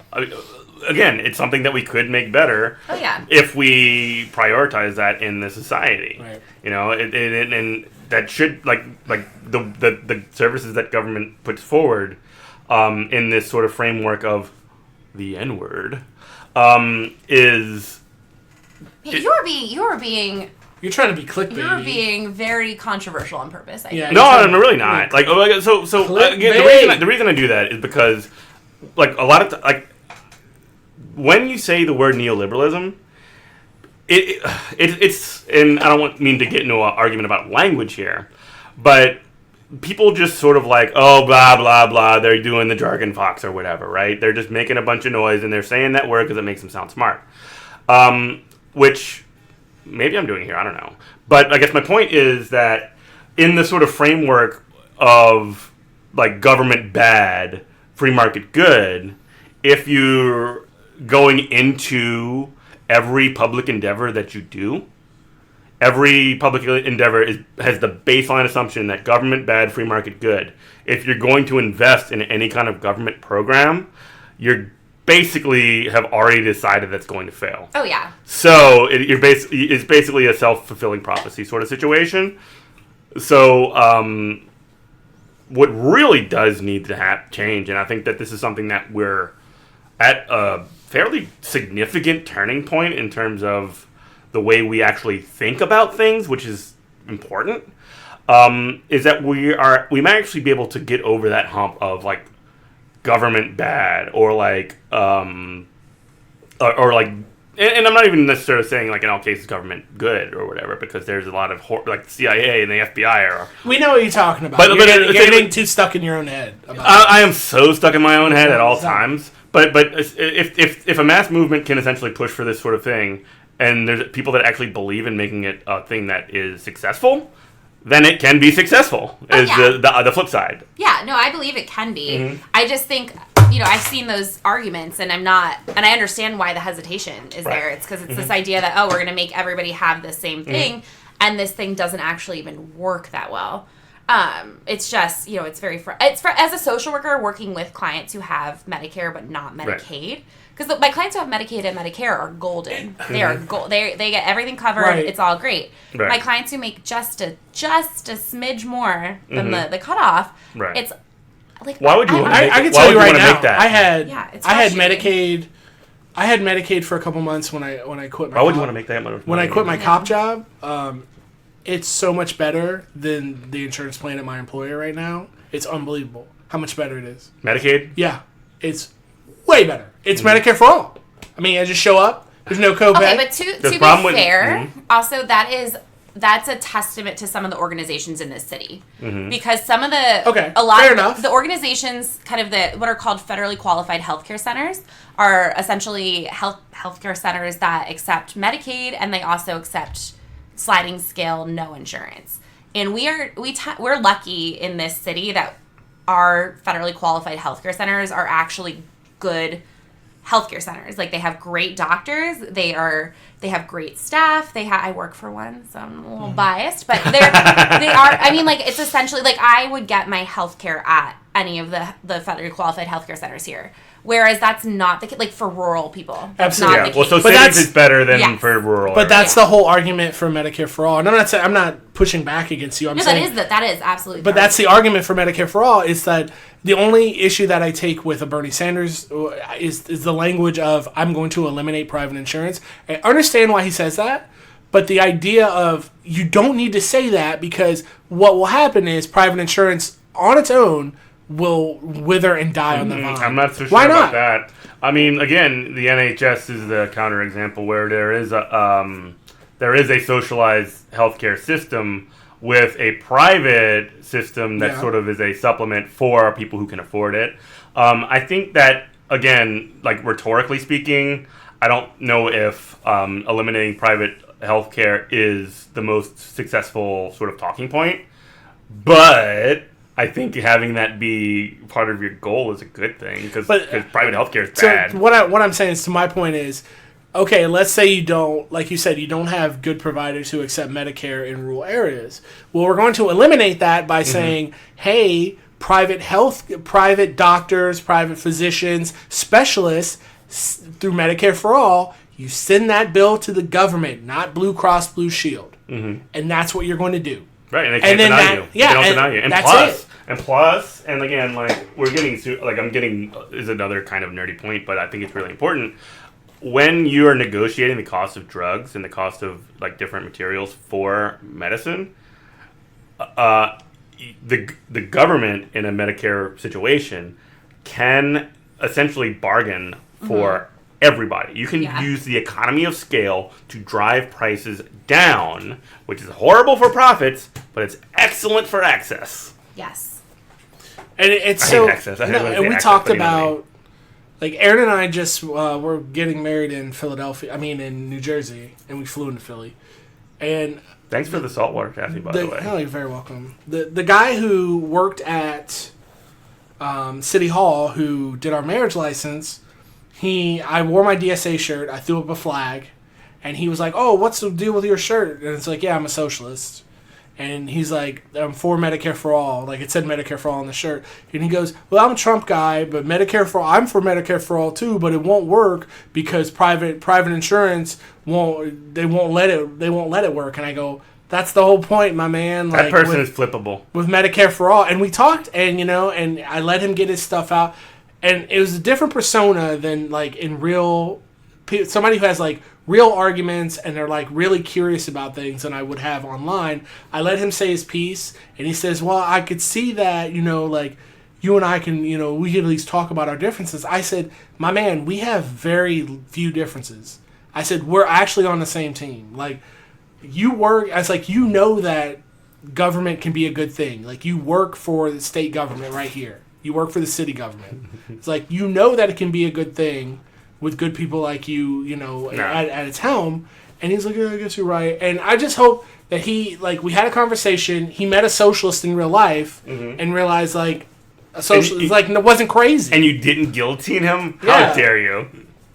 again, it's something that we could make better. Oh yeah. If we prioritize that in the society. Right. You know, and that should like the services that government puts forward in this sort of framework of the N word is. You're being. You're trying to be clickbait. You're being very controversial on purpose. I think. No, I'm really not. Like so again, the reason I do that is because like a lot of like when you say the word neoliberalism. It's and I don't mean to get into an argument about language here, but people just sort of like, oh, blah, blah, blah, they're doing the jargon fox or whatever, right? They're just making a bunch of noise and they're saying that word because it makes them sound smart, which maybe I'm doing here, I don't know. But I guess my point is that in the sort of framework of like government bad, free market good, if you're going into every public endeavor that you do, every public endeavor has the baseline assumption that government bad, free market good. If you're going to invest in any kind of government program, you're basically have already decided that's going to fail. Oh yeah. So it's basically a self-fulfilling prophecy sort of situation. So what really does need to change, and I think that this is something that we're at a fairly significant turning point in terms of the way we actually think about things, which is important, is that we might actually be able to get over that hump of like government bad or like or like, and I'm not even necessarily saying like in all cases government good or whatever, because there's a lot of like the CIA and the FBI are. We know what you're talking about. You're getting too stuck in your own head. I am so stuck in my own head at all times. But if a mass movement can essentially push for this sort of thing, and there's people that actually believe in making it a thing that is successful, then it can be successful. The flip side. Yeah, no, I believe it can be. Mm-hmm. I just think, I've seen those arguments, and I understand why the hesitation is there. It's because it's this idea that, we're going to make everybody have the same thing, and this thing doesn't actually even work that well. It's just, it's very, as a social worker working with clients who have Medicare but not Medicaid, because my clients who have Medicaid and Medicare are golden. They are gold. They get everything covered. Right. It's all great. Right. My clients who make just a smidge more than the cutoff, it's like, why would you want to make I can tell you right now, I had Medicaid. I had Medicaid for a couple months when I quit my Why would you want to make that much? When I quit my cop job, it's so much better than the insurance plan at my employer right now. It's unbelievable how much better it is. Medicaid? Yeah. It's way better. It's Medicare for all. I mean, I just show up. There's no copay. Okay, but to be fair, also that's a testament to some of the organizations in this city. Mm-hmm. Because some of the organizations, kind of what are called federally qualified healthcare centers, are essentially healthcare centers that accept Medicaid, and they also accept sliding scale no insurance. And we're lucky in this city that our federally qualified healthcare centers are actually good healthcare centers. Like, they have great doctors, they have great staff. I work for one, so I'm a little biased, but they are. I mean, like, it's essentially like I would get my healthcare at any of the federally qualified healthcare centers here. Whereas that's not the case, like, for rural people. Absolutely. Yeah. Well, so cities is better than for rural. But that's the whole argument for Medicare for all. And I'm not pushing back against you. I'm saying that is absolutely. But that's the argument for Medicare for all, is that the only issue that I take with a Bernie Sanders is the language of, I'm going to eliminate private insurance. I understand why he says that, but the idea of, you don't need to say that, because what will happen is private insurance on its own will wither and die on the vine. I'm not so sure about that. I mean, again, the NHS is the counterexample where there is a socialized healthcare system with a private system that sort of is a supplement for people who can afford it. I think that, again, like, rhetorically speaking, I don't know if eliminating private healthcare is the most successful sort of talking point, but I think having that be part of your goal is a good thing, because private healthcare is bad. So what I'm saying is, to my point is, okay, let's say you don't, like you said, you don't have good providers who accept Medicare in rural areas. Well, we're going to eliminate that by saying, hey, private doctors, private physicians, specialists, through Medicare for all, you send that bill to the government, not Blue Cross Blue Shield. Mm-hmm. And that's what you're going to do. Right, and they can't deny you. Yeah, they don't deny you. And plus, and again, like, is another kind of nerdy point, but I think it's really important. When you are negotiating the cost of drugs and the cost of, like, different materials for medicine, the government in a Medicare situation can essentially bargain for everybody. You can use the economy of scale to drive prices down, which is horrible for profits, but it's excellent for access. Yes. And it's I hate access. And we talked about, like, Aaron and I just were getting married in in New Jersey, and we flew into Philly. And thanks for the saltwater, Kathy, by the way. Oh, you're very welcome. The guy who worked at City Hall who did our marriage license. I wore my DSA shirt. I threw up a flag, and he was like, "Oh, what's the deal with your shirt?" And it's like, "Yeah, I'm a socialist." And he's like, "I'm for Medicare for all." Like it said Medicare for all on the shirt. And he goes, "Well, I'm a Trump guy, but I'm for Medicare for all too, but it won't work because private insurance won't let it work." And I go, "That's the whole point, my man." That person is flippable. With Medicare for all. And we talked, and and I let him get his stuff out. And it was a different persona than like in real somebody who has like real arguments and they're like really curious about things than I would have online. I let him say his piece, and he says, "Well, I could see that, like you and I can, we can at least talk about our differences." I said, "My man, we have very few differences." I said, "We're actually on the same team. Like you work," I was like, that government can be a good thing. Like you work for the state government right here. You work for the city government. It's like, that it can be a good thing with good people like you, at its helm. And he's like, "Yeah, I guess you're right." And I just hope that we had a conversation. He met a socialist in real life and realized, like, a socialist, it wasn't crazy. And you didn't guillotine him? Yeah. How dare you?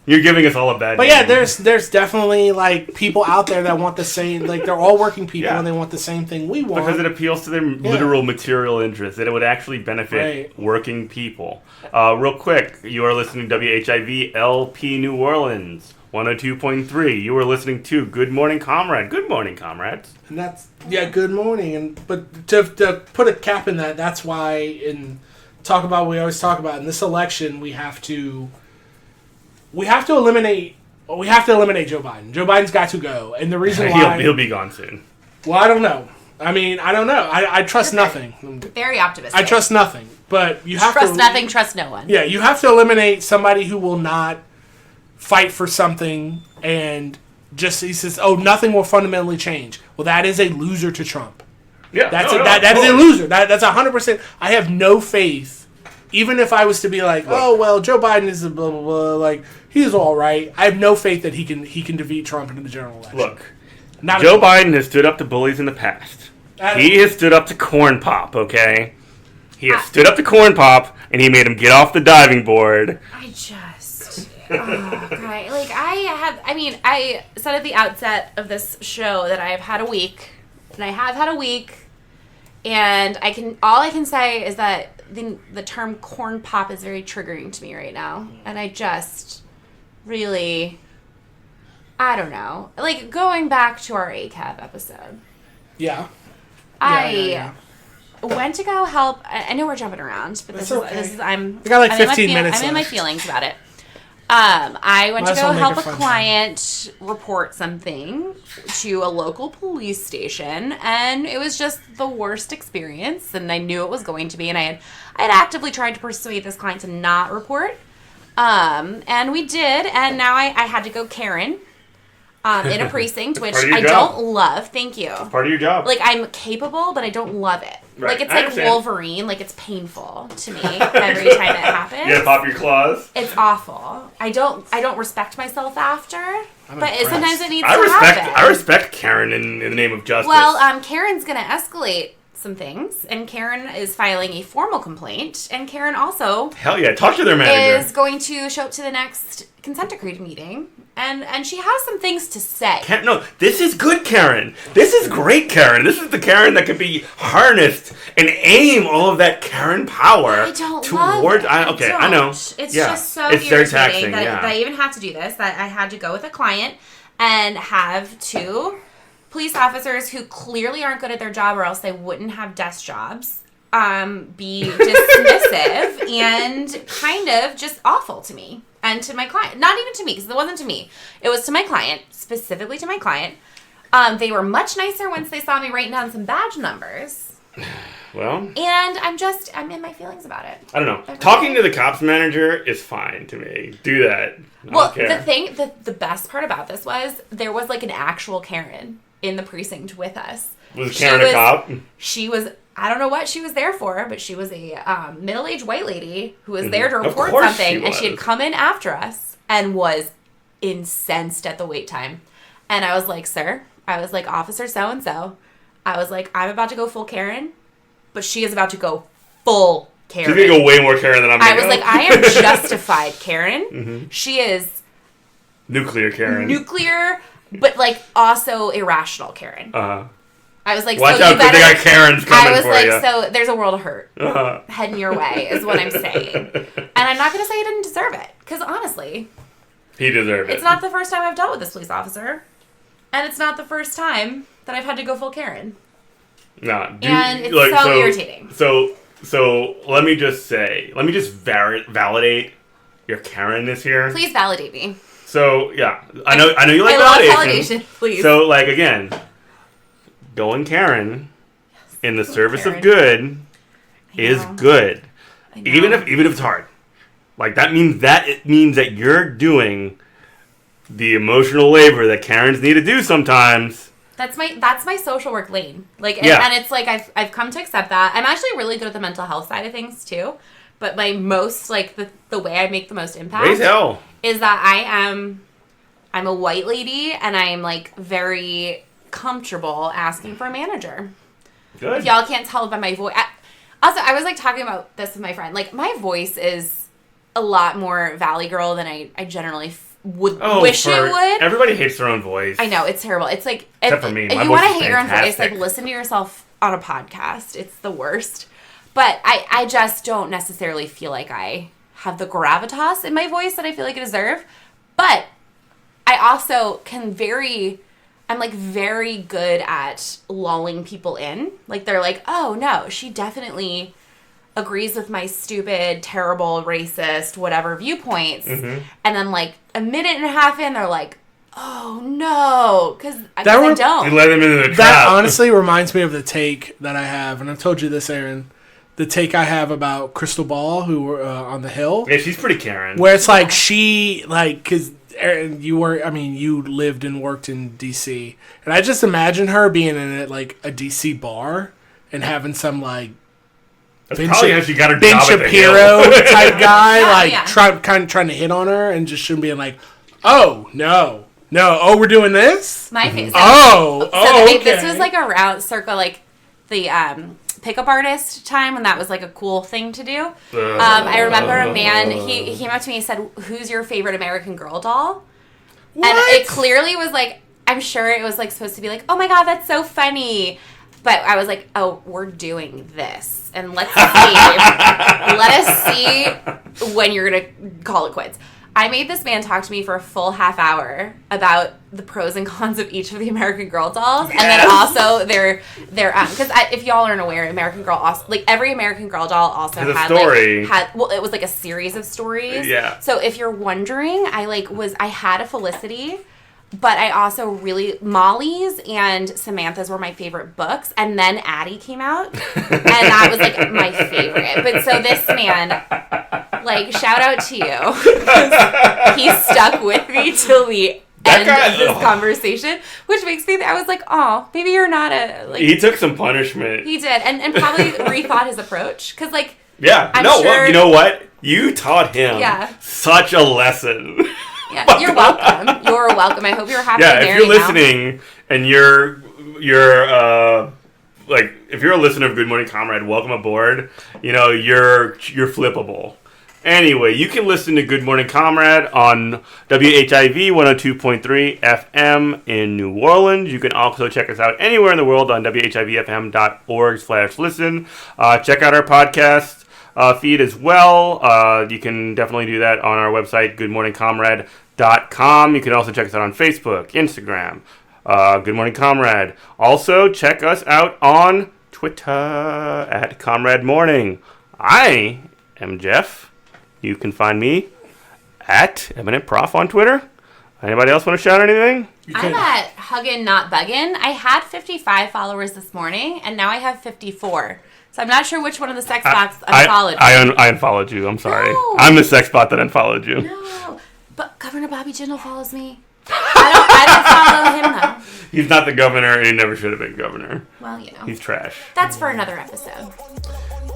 You're giving us all a bad But name. yeah, there's definitely like people out there that want the same, like they're all working people and they want the same thing we want. Because it appeals to their literal material interests, that it would actually benefit working people. Real quick, you are listening to WHIV LP New Orleans 102.3. You are listening to Good Morning Comrade. Good morning, comrades. And that's good morning. But to put a cap in that, that's why we always talk about in this election we have to eliminate Joe Biden. Joe Biden's got to go. And the reason why... He'll be gone soon. Well, I don't know. I mean, I don't know. I trust nothing. Very optimistic. I trust nothing. But you have trust nothing, trust no one. Yeah, you have to eliminate somebody who will not fight for something and he says, "Oh, nothing will fundamentally change." Well, that is a loser to Trump. Yeah, that is a loser. That's 100%. I have no faith. Even if I was to be like, "Oh well, Joe Biden is a blah blah blah," like he's all right. I have no faith that he can defeat Trump in the general election. Look, Joe Biden has stood up to bullies in the past. He has stood up to Corn Pop. Okay, he has stood up to Corn Pop, and he made him get off the diving board. I said at the outset of this show that I have had a week, and all I can say is that the term corn pop is very triggering to me right now. And I just really, I don't know. Like, going back to our ACAB episode. Yeah. I went to go help. I know we're jumping around, but this is I got like 15 minutes I'm in my feelings about it. I went to go help a client report something to a local police station, and it was just the worst experience, and I knew it was going to be, and I had actively tried to persuade this client to not report, and we did, and now I had to go Karen in a precinct, which I don't love. Thank you. It's part of your job. Like, I'm capable, but I don't love it. Right. Like, it's like Wolverine. Like, it's painful to me every time it happens. You gotta pop your claws. It's awful. I don't respect myself after, but sometimes it needs to happen. I respect Karen in the name of justice. Well, Karen's gonna escalate some things, and Karen is filing a formal complaint, and Karen also talk to their manager. Is going to show up to the next consent decree meeting, and she has some things to say. No, this is good Karen. This is great Karen. This is the Karen that can be harnessed and aim all of that Karen power towards. I know. It's just so irritating that I even have to do this. That I had to go with a client and have two police officers who clearly aren't good at their job, or else they wouldn't have desk jobs, be dismissive and kind of just awful to me and to my client. Not even to me, because it wasn't to me. It was to my client, specifically to my client. They were much nicer once they saw me writing down some badge numbers. Well, and I'm in my feelings about it. I don't know. Talking to the cops manager is fine to me. Do that. I don't care. The best part about this was there was like an actual Karen in the precinct with us. Was Karen a cop? She was, I don't know what she was there for, but she was a middle-aged white lady who was there to report something, and she had come in after us and was incensed at the wait time. And I was like, "Sir," I was like, "Officer so-and-so," I was like, "I'm about to go full Karen, but she is about to go full Karen. She's gonna go way more Karen than I'm gonna I was like, I am justified Karen. Mm-hmm. She is nuclear Karen. Nuclear, but like also irrational Karen. I was like, watch so out, you better. They got Karens coming I was for like, you. so there's a world of hurt heading your way, is what I'm saying. And I'm not gonna say he didn't deserve it, because honestly, he deserved it. It's not the first time I've dealt with this police officer, and it's not the first time that I've had to go full Karen. Nah, and it's like, so irritating. So let me just validate your Karen-ness here. Please validate me. So yeah, I know you like validation. Please. So like again, going Karen in the service of good is good, even if it's hard. Like it means that you're doing the emotional labor that Karens need to do sometimes. That's my social work lane. And it's like I've come to accept that. I'm actually really good at the mental health side of things too. But my most the way I make the most impact is that I'm a white lady and I'm like very comfortable asking for a manager. Good. If y'all can't tell by my voice. Also, I was like talking about this with my friend. Like my voice is a lot more Valley Girl than I generally wish it would. Everybody hates their own voice. I know, it's terrible. It's like except for me. If you want to hate your own voice, like listen to yourself on a podcast. It's the worst. But I just don't necessarily feel like I have the gravitas in my voice that I feel like I deserve. But I also I'm like very good at lulling people in. Like they're like, oh no, she definitely agrees with my stupid, terrible, racist, whatever viewpoints. Mm-hmm. And then like a minute and a half in, they're like, oh no, because I don't. You let them into the trap. That honestly reminds me of the take that I have, and I've told you this, Aaron. The take I have about Crystal Ball, who were on the Hill. Yeah, she's pretty Karen. Where it's like she, like, because Aaron, you lived and worked in D.C. And I just imagine her being in like a D.C. bar and having some like That's probably how she got her Ben job Shapiro at the Hill. type guy, trying to hit on her, and just shouldn't be like, oh no, we're doing this. My face. Okay. This was like around circa like the pickup artist time when that was like a cool thing to do. I remember a man. He came up to me and said, "Who's your favorite American Girl doll?" What? And it clearly was like, I'm sure it was like supposed to be like, "Oh my god, that's so funny." But I was like, oh, we're doing this. And let's see. Let us see when you're going to call it quits. I made this man talk to me for a full half hour about the pros and cons of each of the American Girl dolls. Yes. And then also their because if y'all aren't aware, American Girl also, like every American Girl doll also had story. It was like a series of stories. Yeah. So if you're wondering, I had a Felicity. But I also Molly's and Samantha's were my favorite books. And then Addie came out. And that was, like, my favorite. But so this man, like, shout out to you. He stuck with me till the end of this conversation. Which makes me, I was like, oh, maybe you're not a, like. He took some punishment. He did. And probably rethought his approach. Because, like. Yeah. Sure, you know what? You taught him such a lesson. Yeah, you're welcome. You're welcome. I hope you're happy. Yeah, if you're listening and you're like if you're a listener of Good Morning Comrade, welcome aboard. You know, you're flippable. Anyway, you can listen to Good Morning Comrade on WHIV 102.3 FM in New Orleans. You can also check us out anywhere in the world on WHIVFM.org/listen. Check out our podcast feed as well. You can definitely do that on our website, goodmorningcomrade.com. You can also check us out on Facebook, Instagram, Good Morning Comrade. Also, check us out on Twitter at Comrade Morning. I am Jeff. You can find me at Eminent Prof on Twitter. Anybody else want to shout anything? I'm at Huggin' Not Buggin'. I had 55 followers this morning, and now I have 54. So I'm not sure which one of the sex bots unfollowed me. I unfollowed you. I'm sorry. No. I'm the sex bot that unfollowed you. No. But Governor Bobby Jindal follows me. I don't follow him, though. He's not the governor, and he never should have been governor. Well, you know. He's trash. That's for another episode.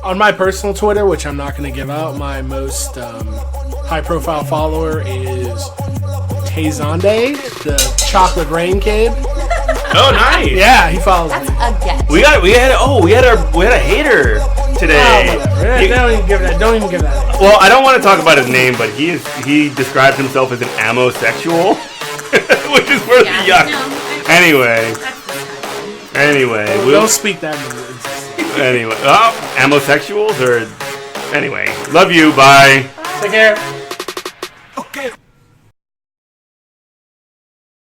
On my personal Twitter, which I'm not going to give out, my most high-profile follower is Tazonde, the chocolate rain kid. Oh, nice. Yeah, he follows me. That's a get. We had a hater. today. Don't even give that. Don't even give that. Well, I don't want to talk about his name, but he described himself as an amosexual, which is worth a yuck. No, Anyway, Don't speak that word. Anyway, amosexuals or anyway, love you. Bye. Take care.